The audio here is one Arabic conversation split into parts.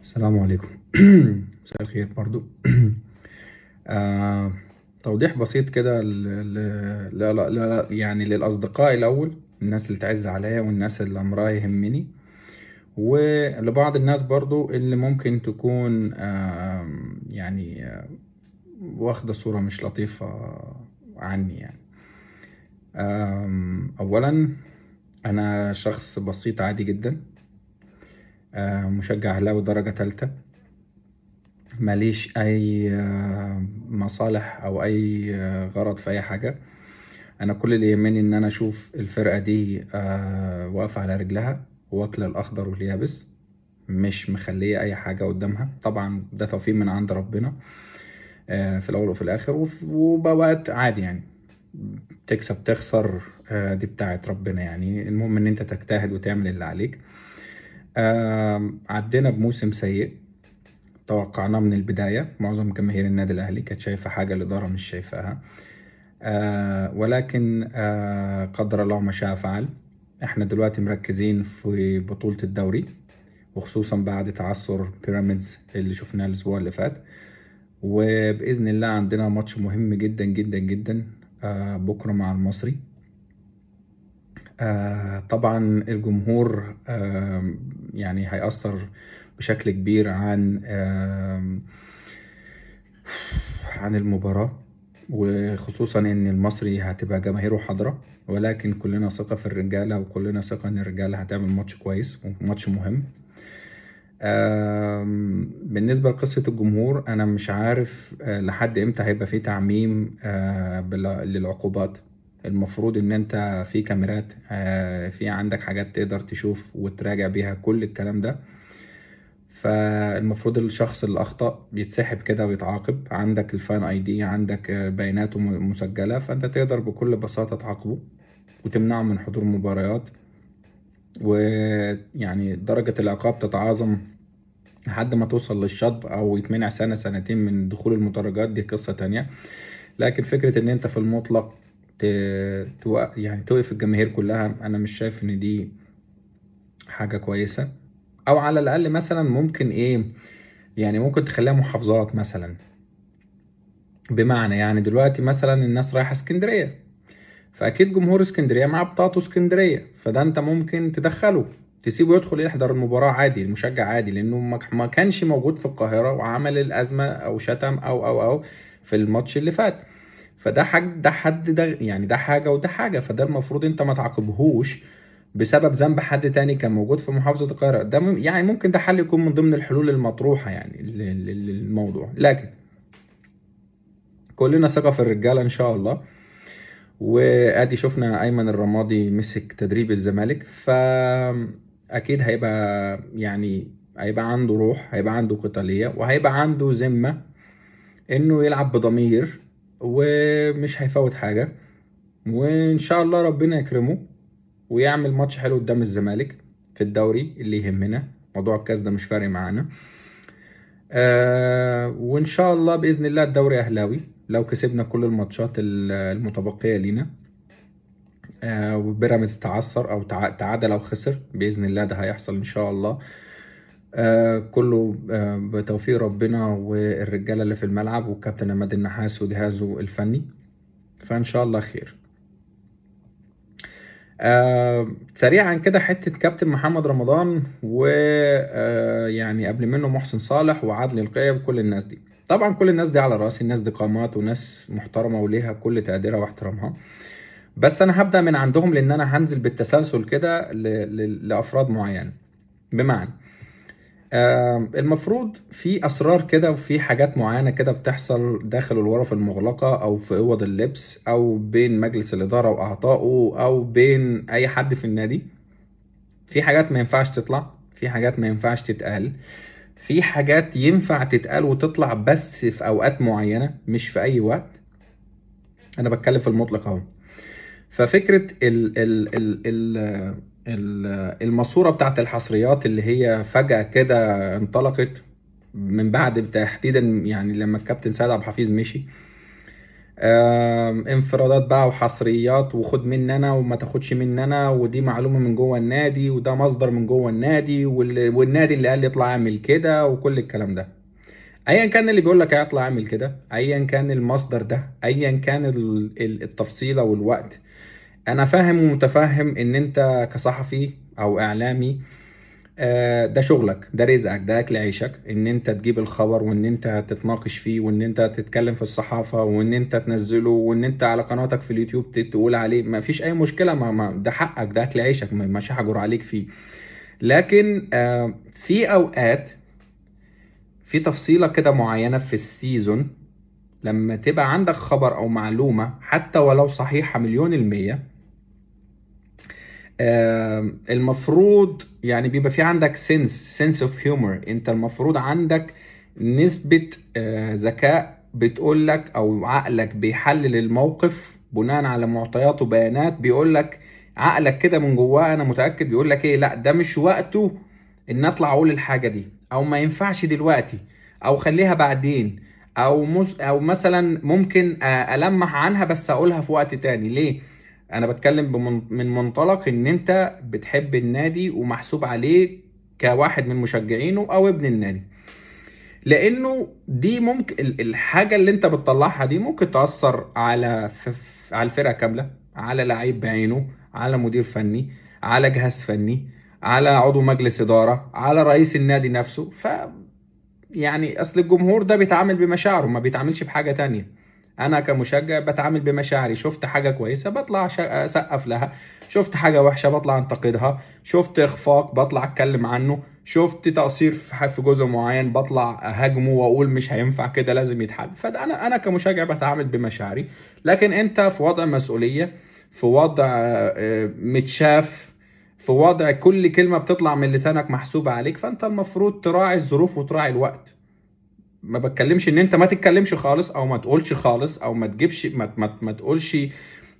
السلام عليكم. مساء الخير برضو. آه، توضيح بسيط كده يعني للأصدقاء الأول، الناس اللي تعز عليا والناس اللي أمرها يهمني، ولبعض الناس برضو اللي ممكن تكون واخدة صورة مش لطيفة عني يعني. أولا، أنا شخص بسيط عادي جدا، مشجع أهلاوي درجة تالتة، ماليش اي مصالح او اي غرض في اي حاجة. انا كل اللي يهمني ان انا اشوف الفرقة دي واقفة على رجلها واكلة الاخضر واليابس، مش مخلية اي حاجة قدامها. طبعا ده توفيق من عند ربنا في الاول وفي الاخر، وبوقت عادي يعني، تكسب تخسر دي بتاعت ربنا يعني. المهم ان انت تجتهد وتعمل اللي عليك. عدينا بموسم سيء توقعناه من البداية. معظم جماهير النادي الأهلي كانت شايفة حاجة الإدارة مش شايفاها، ولكن قدر الله ما شاء فعل. احنا دلوقتي مركزين في بطولة الدوري، وخصوصا بعد تعثر بيراميدز اللي شفناه الأسبوع اللي فات. وبإذن الله عندنا ماتش مهم جدا جدا جدا بكرة مع المصري. طبعا الجمهور يعني هيأثر بشكل كبير عن المباراة، وخصوصا ان المصري هتبقى جماهيره حاضرة. ولكن كلنا ثقة في الرجالة، وكلنا ثقة ان الرجالة هتعمل ماتش كويس وماتش مهم. بالنسبة لقصة الجمهور، انا مش عارف لحد امتى هيبقى في تعميم للعقوبات. المفروض ان انت في كاميرات، في عندك حاجات تقدر تشوف وتراجع بيها كل الكلام ده. فالمفروض الشخص اللي اخطأ بيتسحب كده ويتعاقب. عندك الفان اي دي، عندك بياناته مسجلة، فانت تقدر بكل بساطة تعاقبه وتمنعه من حضور مباريات. ويعني درجة العقاب تتعاظم لحد ما توصل للشطب او يتمنع سنة سنتين من دخول المدرجات، دي قصة تانية. لكن فكرة ان انت في المطلق يعني توقف الجماهير كلها، انا مش شايف ان دي حاجة كويسة. او على الاقل مثلا ممكن ايه، يعني ممكن تخليها محافظات مثلا. بمعنى يعني دلوقتي مثلا الناس رايحة اسكندرية، فاكيد جمهور اسكندرية مع بطاقته اسكندرية، فده انت ممكن تدخله، تسيبه يدخل يحضر المباراة عادي، المشجع عادي، لانه ما كانش موجود في القاهرة وعمل الازمة او شتم او في الماتش اللي فات. فده حاجة، ده حد، ده يعني ده حاجة وده حاجة. فده المفروض انت ما تعاقبهوش بسبب ذنب حد تاني كان موجود في محافظة القاهرة. ده يعني ممكن ده حل يكون من ضمن الحلول المطروحة يعني للموضوع. لكن كلنا ثقة في الرجالة ان شاء الله. وادي شفنا ايمن الرمادي مسك تدريب الزمالك، فاكيد هيبقى يعني هيبقى عنده روح، هيبقى عنده قتالية، وهيبقى عنده ذمة انه يلعب بضمير ومش هيفوت حاجة. وان شاء الله ربنا يكرمه ويعمل ماتش حلو قدام الزمالك في الدوري اللي يهمنا. موضوع الكاس ده مش فارق معانا. وان شاء الله باذن الله الدوري اهلاوي لو كسبنا كل الماتشات المتبقيه لينا. وبيراميدز تعثر او تعادل او خسر، باذن الله ده هيحصل ان شاء الله. كله بتوفيق ربنا والرجاله اللي في الملعب والكابتن عماد النحاس وجهازه الفني، فان شاء الله خير. سريعا كده حتة كابتن محمد رمضان ويعني قبل منه محسن صالح وعادل القيعي وكل الناس دي. طبعا كل الناس دي على راسي، الناس دي قامات وناس محترمة وليها كل تقديرها واحترامها. بس انا هبدأ من عندهم لان انا هنزل بالتسلسل كده لافراد معينة. بمعنى المفروض في اسرار كده وفي حاجات معينه كده بتحصل داخل الغرف المغلقه او في اوض اللبس او بين مجلس الاداره واعضائه او بين اي حد في النادي. في حاجات ما ينفعش تطلع، في حاجات ما ينفعش تتقال، في حاجات ينفع تتقال وتطلع بس في اوقات معينه مش في اي وقت. انا بتكلم في المطلق اهو. ففكره الماسوره بتاعت الحصريات اللي هي فجاه كده انطلقت من بعد تحديدا يعني لما الكابتن سيد عبد الحفيظ مشي. انفرادات بقى وحصريات، وخد مننا وما تاخدش مننا، ودي معلومة من جوه النادي، وده مصدر من جوه النادي، والنادي اللي قال لي اطلع اعمل كده، وكل الكلام ده. ايا كان اللي بيقول لك اطلع اعمل كده، ايا كان المصدر ده، ايا كان التفصيلة والوقت، انا فاهم ومتفهم ان انت كصحفي او اعلامي، ده شغلك، ده رزقك، ده اكل عيشك، ان انت تجيب الخبر، وان انت تتناقش فيه، وان انت تتكلم في الصحافة، وان انت تنزله، وان انت على قناتك في اليوتيوب تقول عليه. ما فيش اي مشكلة، ما ده حقك، ده اكل عيشك، مش هحجر عليك فيه. لكن في اوقات، في تفصيلة كده معينة في السيزون، لما تبقى عندك خبر او معلومة حتى ولو صحيحة مليون المية، المفروض يعني بيبقى في عندك سنس اوف هيومر. انت المفروض عندك نسبة ذكاء، بتقول لك او عقلك بيحلل الموقف بناء على معطيات وبيانات، بيقول لك عقلك كده من جواه، انا متأكد، بيقول لك ايه، لا ده مش وقته ان اطلع اقول الحاجة دي، او ما ينفعش دلوقتي، او خليها بعدين، او مثلا ممكن المح عنها بس اقولها في وقت تاني. ليه؟ انا بتكلم من منطلق ان انت بتحب النادي ومحسوب عليه كواحد من مشجعينه او ابن النادي، لانه دي ممكن الحاجة اللي انت بتطلعها دي ممكن تأثر على الفرقة كاملة، على لعيب بعينه، على مدير فني، على جهاز فني، على عضو مجلس إدارة، على رئيس النادي نفسه. يعني اصل الجمهور ده بيتعامل بمشاعره، ما بيتعاملش بحاجة تانية. انا كمشجع بتعامل بمشاعري، شفت حاجة كويسة بطلع اسقف لها، شفت حاجة وحشة بطلع انتقدها، شفت اخفاق بطلع اتكلم عنه، شفت تقصير في جزء معين بطلع اهاجمه واقول مش هينفع كده، لازم يتحل. فده انا كمشجع بتعامل بمشاعري. لكن انت في وضع مسؤولية، في وضع متشاف، في وضع كل كلمة بتطلع من لسانك محسوبة عليك، فانت المفروض تراعي الظروف وتراعي الوقت. ما بتكلمش ان انت ما تتكلمش خالص، او ما تقولش خالص، او ما تجيبش، ما تقولش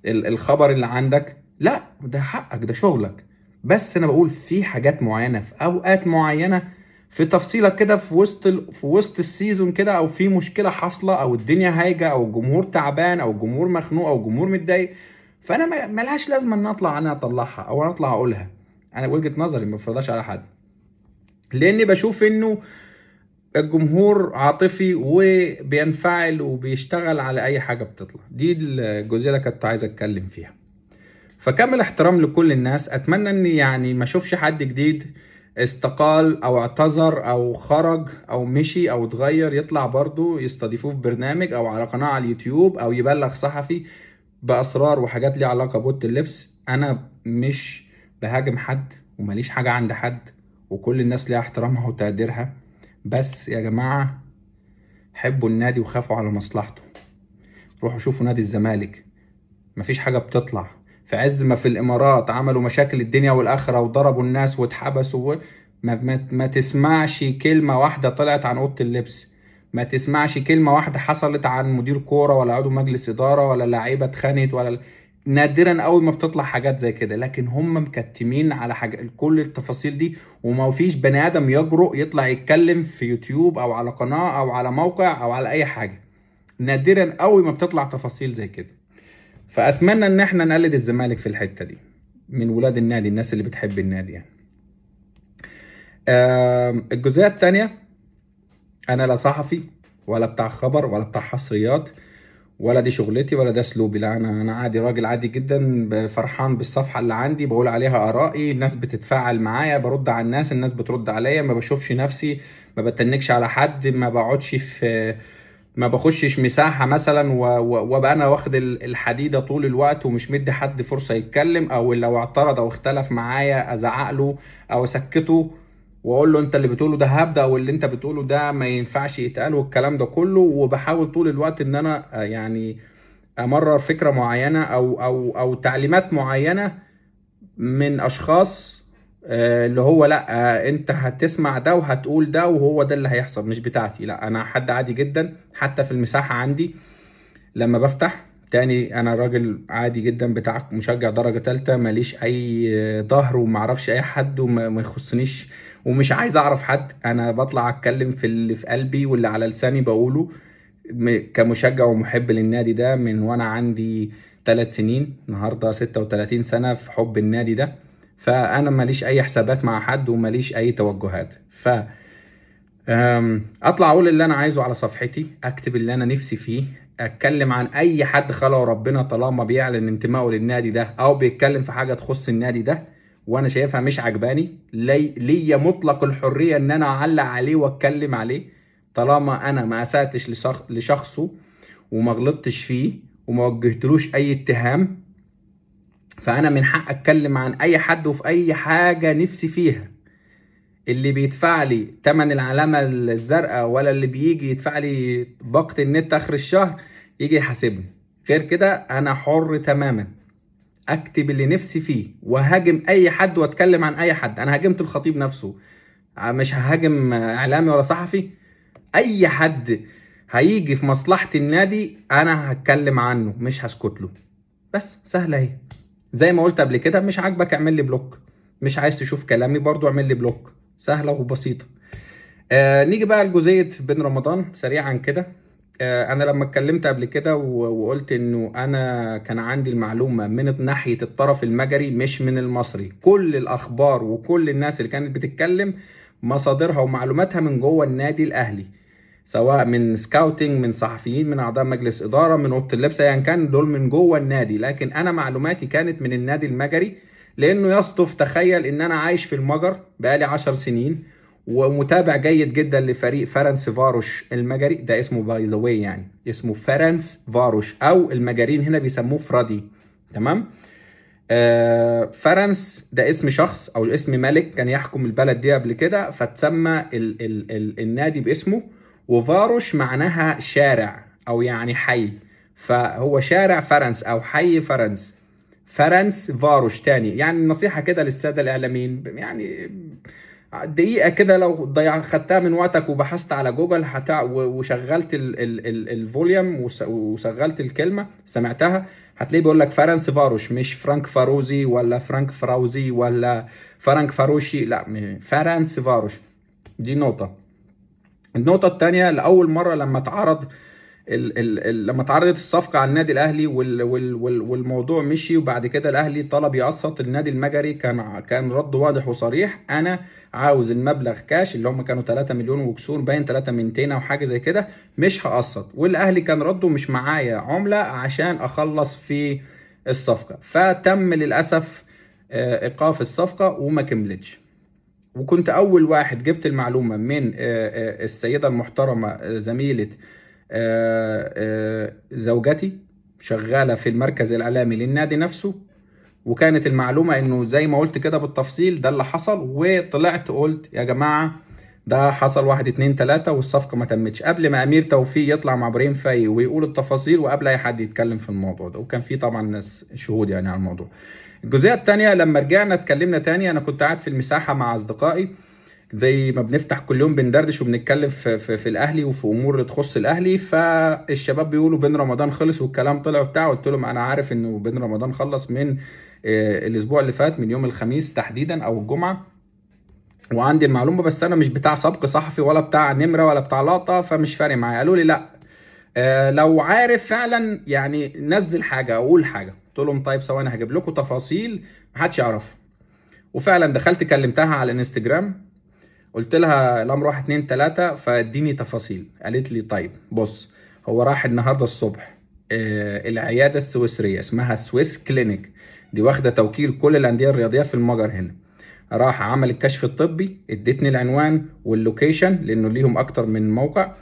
الخبر اللي عندك، لا ده حقك، ده شغلك. بس انا بقول في حاجات معينة، في اوقات معينة، في تفصيلة كده، في وسط السيزون كده، او في مشكلة حاصلة، او الدنيا هايجة، او الجمهور تعبان، او الجمهور مخنوق، او الجمهور متضايق، فانا ملهاش لازمة ان اطلع انا اطلعها او انا اطلع اقولها. انا وجهة نظري ما بفرضهاش على حد، لاني بشوف انه الجمهور عاطفي وبينفعل وبيشتغل على اي حاجة بتطلع. دي الجزئية اللي كنت عايز اتكلم فيها. فكمل احترام لكل الناس، اتمنى اني يعني ما اشوفش حد جديد استقال او اعتذر او خرج او مشي او اتغير يطلع برضو يستضيفوه في برنامج او على قناة على اليوتيوب، او يبلغ صحفي باسرار وحاجات ليها علاقة بأوضة اللبس. انا مش بهاجم حد، ومليش حاجة عند حد، وكل الناس ليها احترامها وتقديرها. بس يا جماعة، حبوا النادي وخافوا على مصلحته. روحوا شوفوا نادي الزمالك، مفيش حاجة بتطلع في عز ما في الإمارات عملوا مشاكل الدنيا والآخرة وضربوا الناس واتحبسوا ما تسمعش كلمة واحدة طلعت عن أوضة اللبس، ما تسمعش كلمة واحدة حصلت عن مدير كورة ولا عضو مجلس إدارة ولا لعيبة اتخانت ولا. نادرا قوي ما بتطلع حاجات زي كده، لكن هم مكتمين على حاجة كل التفاصيل دي، وما فيش بني آدم يجرؤ يطلع يتكلم في يوتيوب أو على قناة أو على موقع أو على أي حاجة. نادرا قوي ما بتطلع تفاصيل زي كده. فأتمنى إن احنا نقلد الزمالك في الحتة دي، من ولاد النادي، الناس اللي بتحب النادي يعني. الجزئية التانية، أنا لا صحفي ولا بتاع خبر ولا بتاع حصريات، ولا دي شغلتي ولا ده اسلوبي. لا، انا عادي، راجل عادي جدا، فرحان بالصفحه اللي عندي، بقول عليها ارائي، الناس بتتفاعل معايا، برد على الناس بترد عليا، ما بشوفش نفسي، ما بتنكش على حد، ما بقعدش في، ما بخشش مساحه مثلا وابقى انا واخد الحديده طول الوقت ومش مدي حد فرصه يتكلم، او لو اعترض او اختلف معايا ازعق له او اسكته واقول له انت اللي بتقوله ده هبدا، واللي انت بتقوله ده ما ينفعش يتقال، والكلام ده كله. وبحاول طول الوقت ان انا يعني امرر فكره معينه او تعليمات معينه من اشخاص، اللي هو لا، انت هتسمع ده وهتقول ده وهو ده اللي هيحصل، مش بتاعتي. لا، انا حد عادي جدا، حتى في المساحه عندي لما بفتح تاني، انا راجل عادي جدا بتاع مشجع درجة تالتة، ماليش اي ظهر ومعرفش اي حد وما يخصنيش، ومش عايز اعرف حد. انا بطلع اتكلم في اللي في قلبي واللي على لساني بقوله. كمشجع ومحب للنادي ده من وانا عندي 3 سنين، النهارده 36 سنة في حب النادي ده. فانا ماليش اي حسابات مع حد وماليش اي توجهات. اطلع اقول اللي انا عايزه على صفحتي، اكتب اللي انا نفسي فيه، اتكلم عن اي حد خلقه ربنا طالما بيعلن انتمائه للنادي ده او بيتكلم في حاجة تخص النادي ده وانا شايفها مش عجباني، ليا مطلق الحرية ان انا اعلق عليه واتكلم عليه، طالما انا ما اساتش لشخصه وما غلطتش فيه وما وجهتلوش اي اتهام. فانا من حق اتكلم عن اي حد وفي اي حاجة نفسي فيها. اللي بيدفع لي تمن العلامة الزرقاء ولا اللي بيجي يدفع لي باقة النت اخر الشهر يجي يحاسبني. غير كده انا حر تماما، اكتب اللي نفسي فيه وهاجم اي حد واتكلم عن اي حد. انا هاجمت الخطيب نفسه، مش ههاجم اعلامي ولا صحفي. اي حد هيجي في مصلحة النادي انا هتكلم عنه، مش هسكت له. بس سهلة اهي. زي ما قلت قبل كده، مش عاجبك اعمل لي بلوك، مش عايز تشوف كلامي برضو اعمل لي بلوك. سهلة وبسيطة. نيجي بقى لجزئية بن رمضان سريعا كده. انا لما اتكلمت قبل كده وقلت انه انا كان عندي المعلومة من ناحية الطرف المجري مش من المصري. كل الاخبار وكل الناس اللي كانت بتتكلم مصادرها ومعلوماتها من جوه النادي الاهلي، سواء من سكاوتنج، من صحفيين، من اعضاء مجلس اداره، من اوضه اللبس، ايا كان دول من جوه النادي. لكن انا معلوماتي كانت من النادي المجري، لانه يصدف تخيل ان انا عايش في المجر بقالي 10 سنين ومتابع جيد جدا لفريق فرنس فاروش المجري. ده اسمه باي ذا واي، يعني اسمه فرنس فاروش، او المجريين هنا بيسموه فرادي. تمام. فرنس ده اسم شخص او اسم ملك كان يحكم البلد دي قبل كده، فتسمى ال النادي باسمه. وفاروش معناها شارع او يعني حي، فهو شارع فرنس او حي فرنس. فرنس فاروش تاني. يعني نصيحة كده للسادة الإعلاميين، يعني دقيقة كده لو خدتها من وقتك وبحثت على جوجل وشغلت الفوليوم وشغلت الكلمة سمعتها، هتلاقيه بيقول لك فرنس فاروش، مش فرانك فاروزي ولا فرانك فراوزي ولا فرانك فاروشي، لا، فرنس فاروش. دي نقطة. النقطة التانية، لأول مرة لما لما اتعرضت الصفقة على النادي الأهلي والموضوع مشي، وبعد كده الأهلي طلب يقسط النادي المجري، كان رد واضح وصريح: أنا عاوز المبلغ كاش، اللي هم كانوا 3 مليون وكسور، باين 3,200 أو حاجة زي كده، مش هقسط. والأهلي كان رده: مش معايا عملة عشان أخلص في الصفقة. فتم للأسف إيقاف الصفقة وما كملتش. وكنت أول واحد جبت المعلومة من السيدة المحترمة زميلة زوجتي، شغالة في المركز الإعلامي للنادي نفسه. وكانت المعلومة انه زي ما قلت كده بالتفصيل ده اللي حصل. وطلعت قلت: يا جماعة، ده حصل 1 2 3 والصفقة ما تمتش، قبل ما امير توفيق يطلع مع ابراهيم فايق ويقول التفاصيل، وقبل اي حد يتكلم في الموضوع ده. وكان في طبعا ناس شهود يعني على الموضوع. الجزئية التانية، لما رجعنا اتكلمنا تاني، انا كنت قاعد في المساحة مع اصدقائي زي ما بنفتح كل يوم بندردش وبنتكلم في الاهلي وفي امور تخص الاهلي. فالشباب بيقولوا بن رمضان خلص والكلام طلع وبتاع. قلت لهم: انا عارف انه بن رمضان خلص من الاسبوع اللي فات، من يوم الخميس تحديدا او الجمعه، وعندي المعلومه، بس انا مش بتاع سبق صحفي ولا بتاع نمره ولا بتاع لقطه، فمش فارق معايا. قالوا لي: لا، لو عارف فعلا يعني نزل حاجه او قول حاجه. قلت لهم: طيب ثواني هجيب لكم تفاصيل محدش يعرفها. وفعلا دخلت كلمتها على الانستجرام، قلت لها الامر 1 2 3 فاديني تفاصيل. قالت لي: طيب بص، هو راح النهارده الصبح العياده السويسريه اسمها سويس كلينيك، دي واخده توكيل كل الانديه الرياضيه في المجر هنا. راح عمل الكشف الطبي، ادتني العنوان واللوكيشن لانه ليهم اكتر من موقع.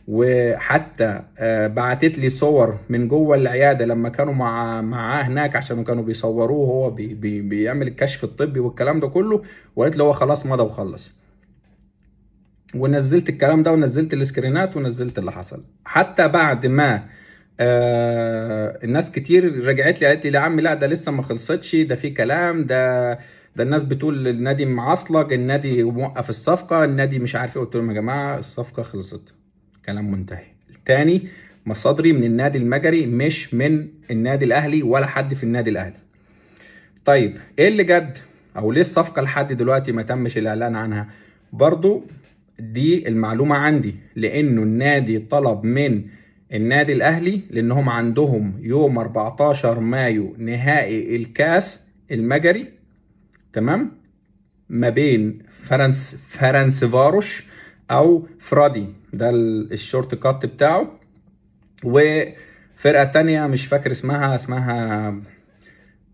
وحتى بعتت لي صور من جوه العياده لما كانوا معاه هناك عشان كانوا بيصوروه وهو بيعمل الكشف الطبي والكلام ده كله. وقالت له: هو خلاص مضى وخلص. ونزلت الكلام ده ونزلت السكرينات ونزلت اللي حصل. حتى بعد ما الناس كتير رجعت لي قالت لي: يا عم لا، ده لسه ما خلصتش، ده في كلام، ده الناس بتقول النادي معصلج، النادي موقف الصفقة، النادي مش عارف ايه. قلت لهم: يا جماعة، الصفقة خلصت، كلام منتهي. تاني، مصادري من النادي المجري مش من النادي الاهلي ولا حد في النادي الاهلي. طيب ايه اللي جد؟ او ليه الصفقة لحد دلوقتي ما تمش الاعلان عنها؟ برضو دي المعلومة عندي، لانه النادي طلب من النادي الاهلي لانهم عندهم يوم 14 مايو نهائي الكاس المجري، تمام، ما بين فرنس فاروش او فرادي، ده الشورت كات بتاعه، وفرقة تانية مش فاكر اسمها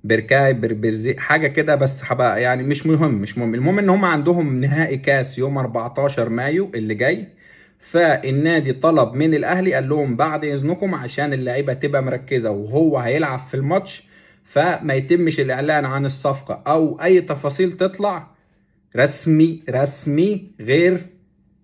بركاي برزي حاجة كده، بس حبقى يعني مش مهم. المهم ان هم عندهم نهائي كاس يوم 14 مايو اللي جاي. فالنادي طلب من الاهلي، قال لهم بعد اذنكم عشان اللعيبة تبقى مركزة وهو هيلعب في الماتش، فما يتمش الاعلان عن الصفقة او اي تفاصيل تطلع رسمي غير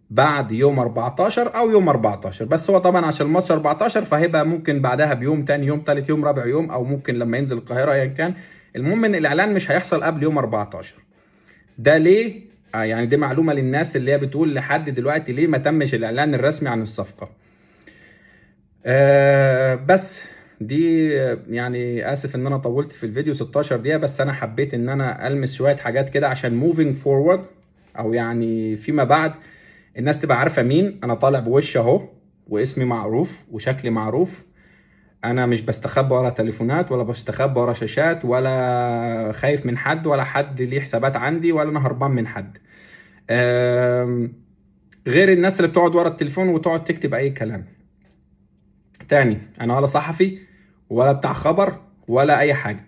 بعد يوم 14 او يوم 14. بس هو طبعا عشان الماتش 14 فهيبقى ممكن بعدها بيوم، تاني يوم، تالت يوم، رابع يوم، او ممكن لما ينزل القاهرة ايا كان. المهم ان الاعلان مش هيحصل قبل يوم 14. ده ليه؟ يعني دي معلومة للناس اللي هي بتقول لحد دلوقتي ليه ما تمش الاعلان الرسمي عن الصفقة. بس دي يعني اسف ان انا طولت في الفيديو 16 دقيقة، بس انا حبيت ان انا المس شوية حاجات كده عشان moving forward، او يعني فيما بعد الناس تبقى عارفة مين انا طالع بوش اهو، واسمي معروف وشكلي معروف. انا مش بستخبى ورا تليفونات، ولا بستخبى ورا شاشات، ولا خايف من حد، ولا حد ليه حسابات عندي، ولا انا هربان من حد. غير الناس اللي بتقعد ورا التليفون وتقعد تكتب اي كلام. تاني، انا ولا صحفي ولا بتاع خبر ولا اي حاجة.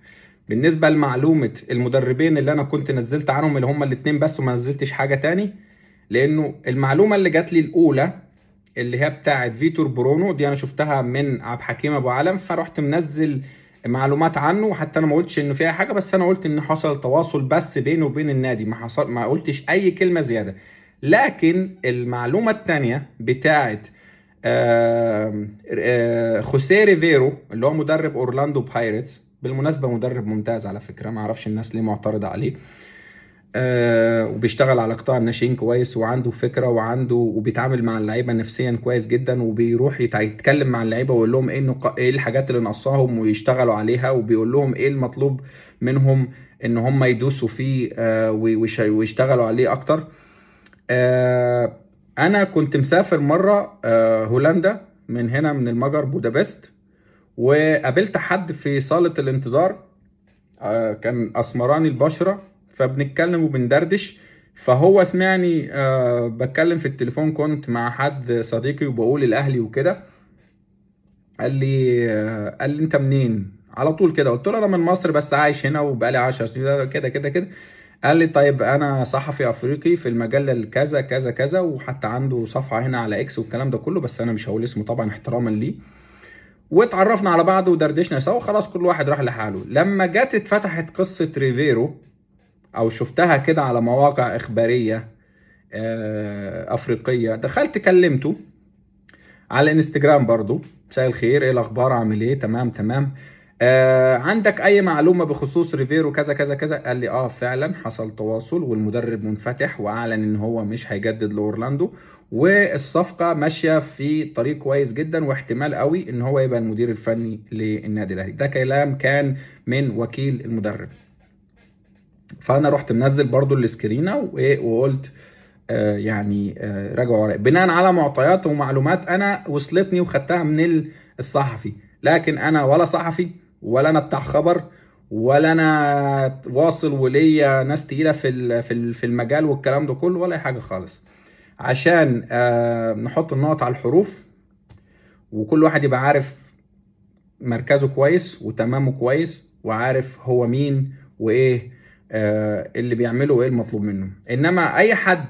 بالنسبة لمعلومة المدربين اللي انا كنت نزلت عنهم اللي هم الاتنين بس وما نزلتش حاجة تاني، لانه المعلومة اللي جات لي الاولى اللي هي بتاعت فيتور برونو دي انا شفتها من عبد الحكيم ابو علم، فرحت منزل معلومات عنه، وحتى انا ما قلتش انه فيها حاجه، بس انا قلت ان حصل تواصل بس بينه وبين النادي، ما قلتش اي كلمه زياده. لكن المعلومه الثانيه بتاعت خوسيه ريفيرو اللي هو مدرب اورلاندو بايرتس، بالمناسبه مدرب ممتاز على فكره، ما اعرفش الناس ليه معترضه عليه. وبيشتغل على قطاع الناشئين كويس، وعنده فكره، وبيتعامل مع اللعيبه نفسيا كويس جدا، وبيروح يتكلم مع اللعيبه ويقول لهم ايه الحاجات اللي ناقصاهم ويشتغلوا عليها، وبيقول لهم ايه المطلوب منهم ان هم يدوسوا فيه ويشتغلوا عليه اكتر. انا كنت مسافر مره هولندا، من هنا من المجر بودابست، وقابلت حد في صاله الانتظار، كان اسمراني البشره، فبنتكلم وبندردش، فهو سمعني بتكلم في التليفون، كنت مع حد صديقي وبقول الاهلي وكده. قال لي انت منين على طول كده؟ قلت له انا من مصر بس عايش هنا وبقالي 10 سنين كده كده كده. قال لي طيب انا صحفي افريقي في المجله الكذا كذا كذا، وحتى عنده صفحه هنا على اكس والكلام ده كله، بس انا مش هقول اسمه طبعا احتراما ليه. واتعرفنا على بعض ودردشنا سوا، خلاص كل واحد راح لحاله. لما جت اتفتحت قصه ريفيرو او شفتها كده على مواقع اخباريه افريقيه، دخلت كلمته على انستجرام برضو، مساء الخير، ايه الاخبار، عامل ايه، تمام. عندك اي معلومه بخصوص ريفيرو كذا كذا كذا؟ قال لي فعلا حصل تواصل، والمدرب منفتح واعلن ان هو مش هيجدد لاورلاندو، والصفقه ماشيه في طريق كويس جدا، واحتمال قوي ان هو يبقى المدير الفني للنادي الاهلي. ده كلام كان من وكيل المدرب. فانا رحت منزل برضو السكرينه وقلت يعني راجعوا ورايا بناء على معطيات ومعلومات انا وصلتني وخدتها من الصحفي. لكن انا ولا صحفي، ولا انا بتاع خبر، ولا انا واصل وليا ناس تقيله في المجال والكلام ده كله، ولا اي حاجه خالص. عشان نحط النقط على الحروف، وكل واحد يبقى عارف مركزه كويس وتمامه كويس، وعارف هو مين وايه اللي بيعمله وايه المطلوب منه. انما اي حد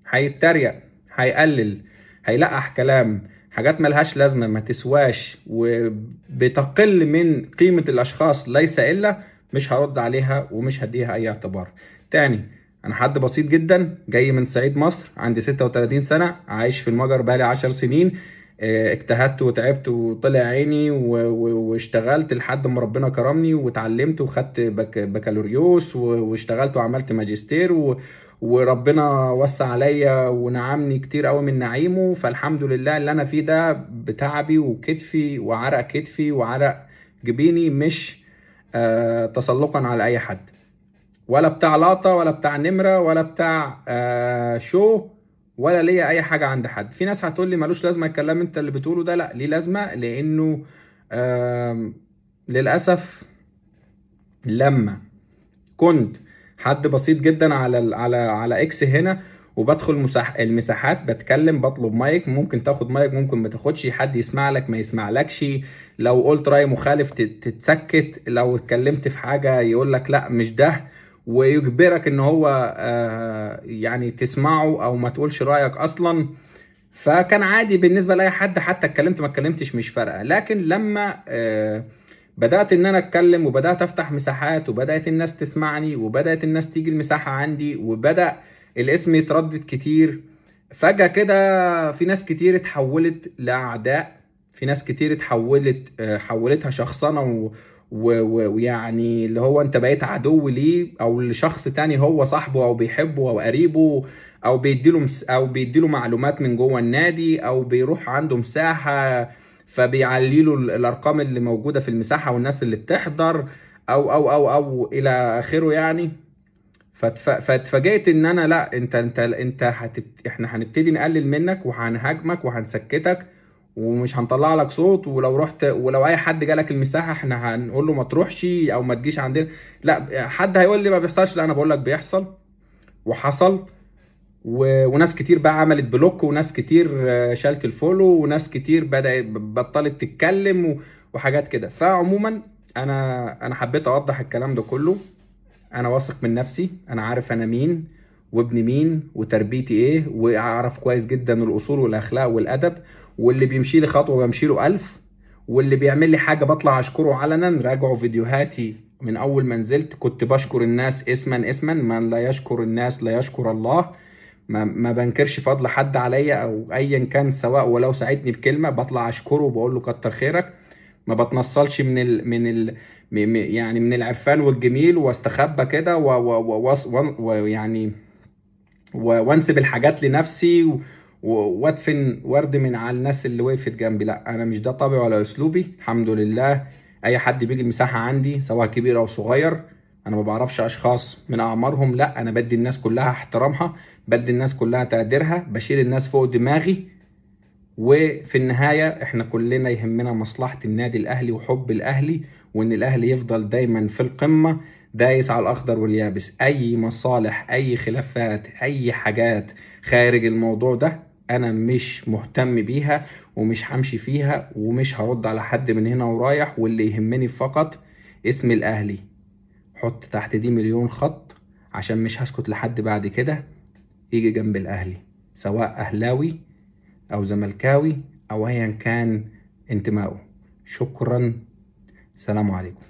هيتريق، هيقلل، هيلقح كلام، حاجات ملهاش لازمة ما تسواش وبتقل من قيمة الاشخاص ليس الا، مش هرد عليها ومش هديها اي اعتبار. تاني، انا حد بسيط جدا، جاي من صعيد مصر، عندي 36 سنة، عايش في المجر بقالي 10 سنين. اجتهدت وتعبت وطلع عيني واشتغلت لحد ما ربنا كرمني، واتعلمت وخدت بكالوريوس واشتغلت وعملت ماجستير وربنا وسع عليا ونعمني كتير قوي من نعيمه. فالحمد لله اللي انا فيه ده بتعبي وكتفي وعرق كتفي وعرق جبيني، مش تسلقا على اي حد، ولا بتاع لقطة، ولا بتاع نمرة، ولا بتاع شو، ولا ليا اي حاجه عند حد. في ناس هتقول لي ملوش لازمه الكلام انت اللي بتقوله ده، لا ليه لازمه، لانه للاسف لما كنت حد بسيط جدا على اكس هنا، وبدخل المساحات بتكلم بطلب مايك، ممكن تاخد مايك ممكن ما تاخدش، حد يسمع لك ما يسمعلكش، لو قلت رأي مخالف تتسكت، لو اتكلمت في حاجة يقول لك لا مش ده، ويجبرك ان هو يعني تسمعه او ما تقولش رأيك اصلا. فكان عادي بالنسبة لأي حد، حتى اتكلمت ما اتكلمتش مش فارقة. لكن لما بدأت ان انا اتكلم وبدأت افتح مساحات وبدأت الناس تسمعني وبدأت الناس تيجي المساحة عندي وبدأ الاسم يتردد كتير، فجأة كده في ناس كتير اتحولت لأعداء، في ناس كتير حولتها شخصنة ويعني اللي هو انت بقيت عدو ليه، او لشخص تاني هو صاحبه او بيحبه او قريبه، او بيديله معلومات من جوه النادي، او بيروح عنده مساحة فبيعلي له الارقام اللي موجوده في المساحه والناس اللي بتحضر، او الى اخره يعني. فاتفاجئت ان انا لا، احنا هنبتدي نقلل منك وهنهاجمك وهنسكتك ومش هنطلع لك صوت، ولو اي حد جالك المساحه احنا هنقول له ما تروحش او ما تجيش عندنا. لا حد هيقول لي ما بيحصلش، لا انا بقول لك بيحصل وحصل. وناس كتير بقى عملت بلوك، وناس كتير شالت الفولو، وناس كتير بدأت بطلت تتكلم وحاجات كده. فعموما انا حبيت اوضح الكلام ده كله. انا واثق من نفسي، انا عارف انا مين وابن مين وتربيتي ايه، واعرف كويس جدا الاصول والاخلاق والادب، واللي بيمشي لي خطوه بمشي له 1000، واللي بيعمل لي حاجه بطلع اشكره علنا. راجعوا فيديوهاتي من اول ما نزلت كنت بشكر الناس اسما اسما، من لا يشكر الناس لا يشكر الله. ما بنكرش فضل حد عليا او ايا كان، سواء ولو ساعدني بكلمه بطلع اشكره وبقول له كتر خيرك. ما بتنصلش يعني من العرفان والجميل واستخبى كده ويعني وانسب الحاجات لنفسي وادفن ورد من على الناس اللي وقفت جنبي. لا انا مش ده طبعي ولا اسلوبي، الحمد لله. اي حد بيجي المساحه عندي سواء كبير او صغير، انا ما بعرفش اشخاص من اعمارهم، لا انا بدي الناس كلها احترامها، بدي الناس كلها تقديرها، بشيل الناس فوق دماغي. وفي النهاية احنا كلنا يهمنا مصلحة النادي الاهلي وحب الاهلي، وان الاهلي يفضل دايما في القمة دايس على الاخضر واليابس. اي مصالح، اي خلافات، اي حاجات خارج الموضوع ده انا مش مهتم بيها ومش همشي فيها ومش هرد على حد من هنا ورايح. واللي يهمني فقط اسم الاهلي، حط تحت دي مليون خط، عشان مش هسكت لحد بعد كده يجي جنب الاهلي، سواء اهلاوي او زملكاوي او ايا كان انتمائه. شكرا، سلام عليكم.